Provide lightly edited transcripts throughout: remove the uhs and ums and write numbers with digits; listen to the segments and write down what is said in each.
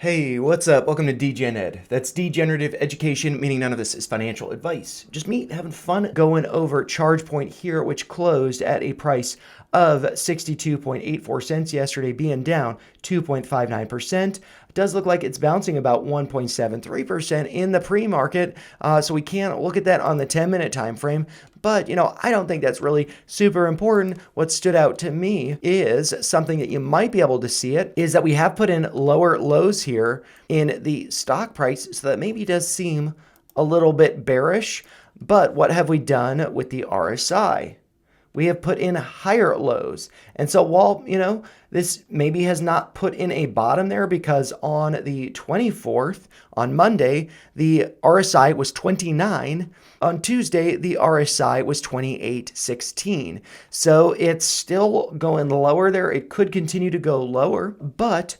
Hey, what's up? Welcome to DGen Ed. That's degenerative education, meaning none of this is financial advice. Just me having fun going over ChargePoint here, which closed at a price of 62.84 cents yesterday, being down 2.59%. It does look like it's bouncing about 1.73% in the pre-market, so we can't look at that on the 10-minute time frame. But, I don't think that's really super important. What stood out to me is something that you might be able to see it is that we have put in lower lows here in the stock price. So that maybe does seem a little bit bearish. But what have we done with the RSI? We have put in higher lows. And so while, this maybe has not put in a bottom there because on the 24th, on Monday, the RSI was 29. On Tuesday, the RSI was 28.16. So it's still going lower there. It could continue to go lower, but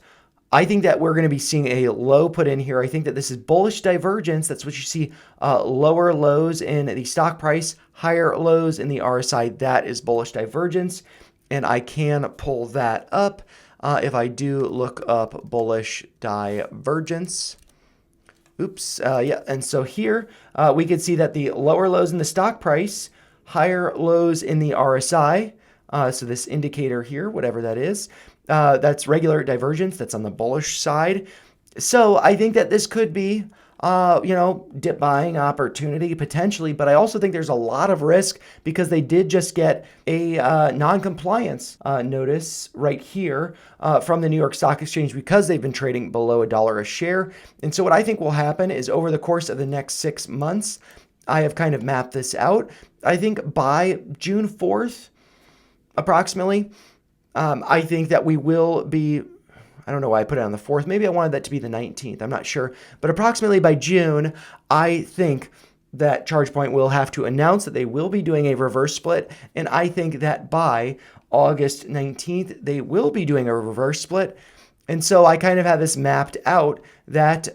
I think that we're going to be seeing a low put in here. I think that this is bullish divergence. That's what you see, lower lows in the stock price, higher lows in the RSI. That is bullish divergence. And I can pull that up if I do look up bullish divergence. Oops, yeah, and so here we could see that the lower lows in the stock price, higher lows in the RSI, so this indicator here, whatever that is, that's regular divergence, that's on the bullish side. So I think that this could be, dip buying opportunity potentially, but I also think there's a lot of risk because they did just get a non-compliance notice right here from the New York Stock Exchange because they've been trading below $1 a share. And so what I think will happen is over the course of the next 6 months, I have kind of mapped this out. I think by June 4th, approximately, I think that we will be, I don't know why I put it on the 4th. Maybe I wanted that to be the 19th. I'm not sure. But approximately by June, I think that ChargePoint will have to announce that they will be doing a reverse split. And I think that by August 19th, they will be doing a reverse split. And so I kind of have this mapped out that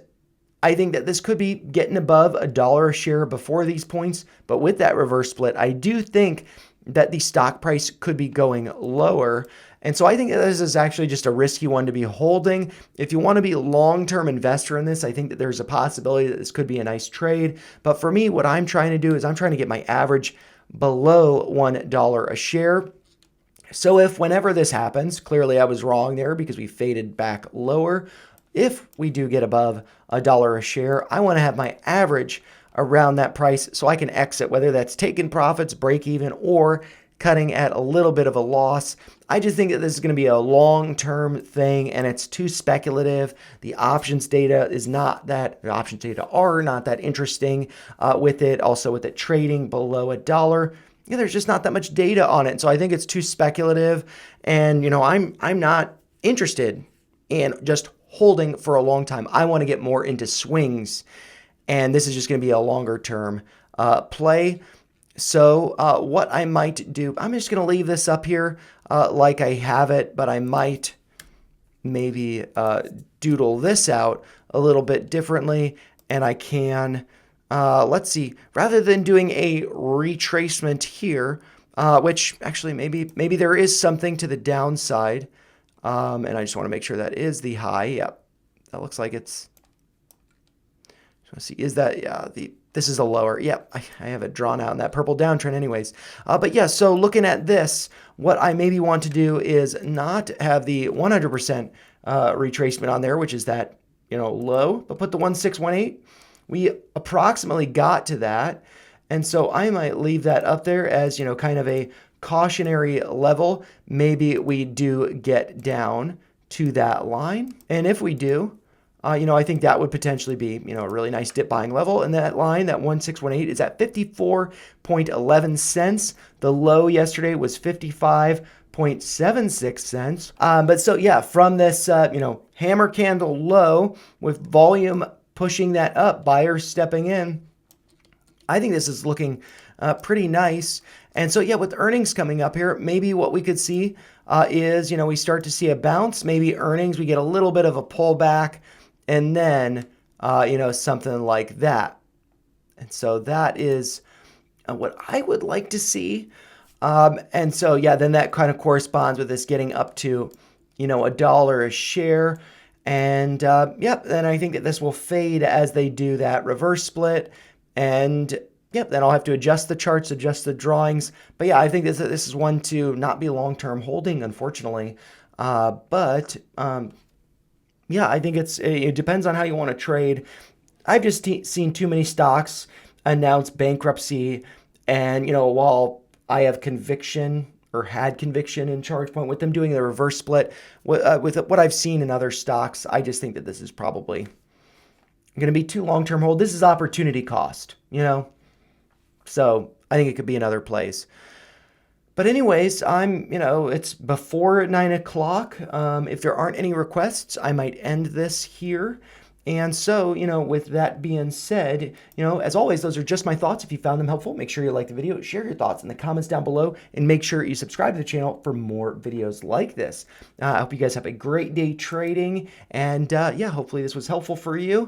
I think that this could be getting above $1 a share before these points. But with that reverse split, I do think that the stock price could be going lower. And so I think that this is actually just a risky one to be holding. If you want to be a long-term investor in this, I think that there's a possibility that this could be a nice trade. But for me, what I'm trying to do is I'm trying to get my average below $1 a share. So if whenever this happens, clearly I was wrong there because we faded back lower. If we do get above $1 a share, I want to have my average around that price so I can exit, whether that's taking profits, break even, or cutting at a little bit of a loss. I just think that this is going to be a long-term thing and it's too speculative. The options data are not that interesting with it. Also with it trading below $1, there's just not that much data on it. So I think it's too speculative and, I'm not interested in just holding for a long time. I want to get more into swings. And this is just going to be a longer term play. So what I might do, I'm just going to leave this up here like I have it, but I might maybe doodle this out a little bit differently. And I can, let's see, rather than doing a retracement here, which actually maybe there is something to the downside. And I just want to make sure that is the high. Yep, that looks like it's. Let's see, is that, yeah, this is a lower, yep, I have it drawn out in that purple downtrend anyways. But yeah, so looking at this, what I maybe want to do is not have the 100% retracement on there, which is that, low, but put the 1618. We approximately got to that. And so I might leave that up there as, kind of a cautionary level. Maybe we do get down to that line. And if we do, I think that would potentially be, a really nice dip buying level. And that line, that 1618, is at 54.11 cents. The low yesterday was 55.76 cents. But so, yeah, from this, hammer candle low with volume pushing that up, buyers stepping in, I think this is looking pretty nice. And so, yeah, with earnings coming up here, maybe what we could see is, we start to see a bounce. Maybe earnings, we get a little bit of a pullback. And then, something like that. And so that is what I would like to see. And so, yeah, then that kind of corresponds with this getting up to, $1 a share. And yep, then I think that this will fade as they do that reverse split. And yep, then I'll have to adjust the charts, adjust the drawings. But yeah, I think this is one to not be long-term holding, unfortunately. But yeah, I think it depends on how you want to trade. I've just seen too many stocks announce bankruptcy, and while I have conviction or had conviction in ChargePoint with them doing the reverse split, with what I've seen in other stocks, I just think that this is probably going to be too long-term hold. This is opportunity cost, so I think it could be another place. But anyways, it's before 9 o'clock. If there aren't any requests, I might end this here. And so, with that being said, as always, those are just my thoughts. If you found them helpful, make sure you like the video, share your thoughts in the comments down below, and make sure you subscribe to the channel for more videos like this. I hope you guys have a great day trading, and yeah, hopefully this was helpful for you.